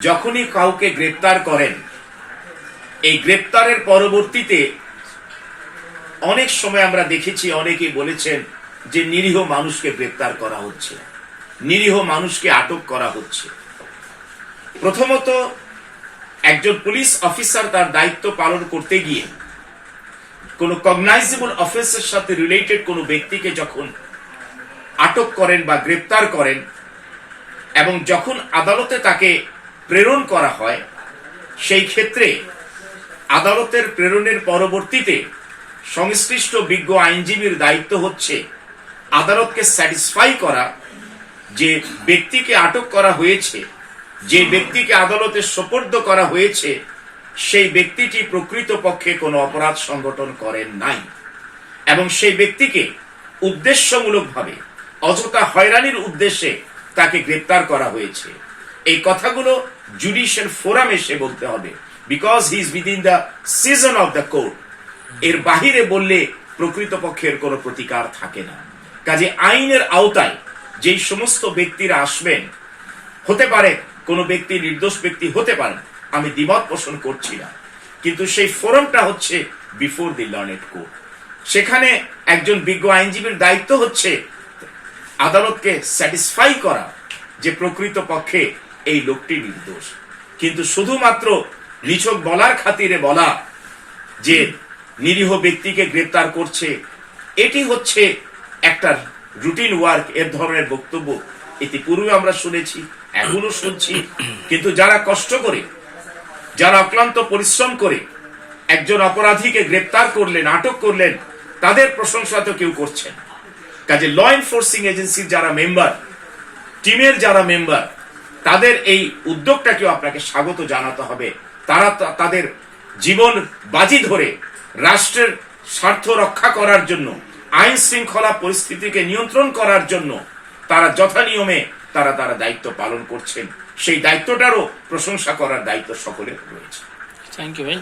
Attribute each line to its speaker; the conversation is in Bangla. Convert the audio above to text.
Speaker 1: যখনই কাউকে গ্রেপ্তার করেন, এই গ্রেপ্তারের পরবর্তীতে অনেক সময় আমরা দেখেছি, অনেকেই বলেছেন যে নিরীহ মানুষকে গ্রেপ্তার করা হচ্ছে, নিরীহ মানুষকে আটক করা হচ্ছে। প্রথমত, একজন পুলিশ অফিসার তার দায়িত্ব পালন করতে গিয়ে কোন কগনাইজেবল অফেন্সের সাথে রিলেটেড কোন ব্যক্তিকে যখন আটক করেন বা গ্রেপ্তার করেন এবং যখন আদালতে তাকে প্রেরণ করা হয়, সেই ক্ষেত্রে আদালতের প্রেরণের পরবর্তীতে সংশ্লিষ্ট বিজ্ঞ আইনজীবীর দায়িত্ব হচ্ছে আদালতকে স্যাটিসফাই করা যে ব্যক্তিকে আটক করা হয়েছে, যে ব্যক্তিকে আদালতে সোপর্দ করা হয়েছে, সেই ব্যক্তিটি প্রকৃতপক্ষে কোনো অপরাধ সংগঠন করেন নাই এবং সেই ব্যক্তিকে উদ্দেশ্যমূলকভাবে অযথা হয়রানির উদ্দেশ্যে তাকে গ্রেপ্তার করা হয়েছে। এই কথাগুলো জুডিশিয়াল ফোরামে সে বলতে হবে, because he is within the season of the court. এর বাহিরে বললে প্রকৃতপক্ষের কোনো প্রতিকার থাকে না। কাজে আইনের আওতায় যেই সমস্ত ব্যক্তিরা আসবেন, হতে পারে কোনো ব্যক্তি নির্দোষ ব্যক্তি হতে পারেন, আমি দ্বিমত পোষণ করছি না, কিন্তু সেই ফোরামটা হচ্ছে বিফোর দি লার্নেড কোর্ট। সেখানে একজন বিজ্ঞ আইনজীবীর দায়িত্ব হচ্ছে আদালতকে স্যাটিসফাই করা যে প্রকৃতপক্ষে এই লোকটি নির্দোষ। কিন্তু শুধুমাত্র নিছক বলার খাতিরে বলা যে নিরীহ ব্যক্তিকে গ্রেপ্তার করছে, এটি হচ্ছে একটা রুটিন ওয়ার্ক। এর ধরনের বক্তব্য ইতিপূর্বে আমরা শুনেছি, এখনো শুনছি, কিন্তু যারা কষ্ট করে, যারা অক্লান্ত পরিশ্রম করে একজন অপরাধীকে গ্রেপ্তার করলেন, আটক করলেন, তাদের প্রশংসা তো কেউ করছেন। কাজে ল এনফোর্সিং এজেন্সির যারা মেম্বার, টিমের যারা মেম্বার, তাদের এই উদ্যোগটাকেও আপনাকে স্বাগত জানাতে হবে। তারা তাদের জীবন বাজি ধরে রাষ্ট্রের স্বার্থ রক্ষা করার জন্য, আইন শৃঙ্খলা পরিস্থিতিকে নিয়ন্ত্রণ করার জন্য তারা যথানিয়মে তারা দায়িত্ব পালন করছেন। সেই দায়িত্বটারও প্রশংসা করার দায়িত্ব সকলের রয়েছে।
Speaker 2: থ্যাংক ইউ ভাই।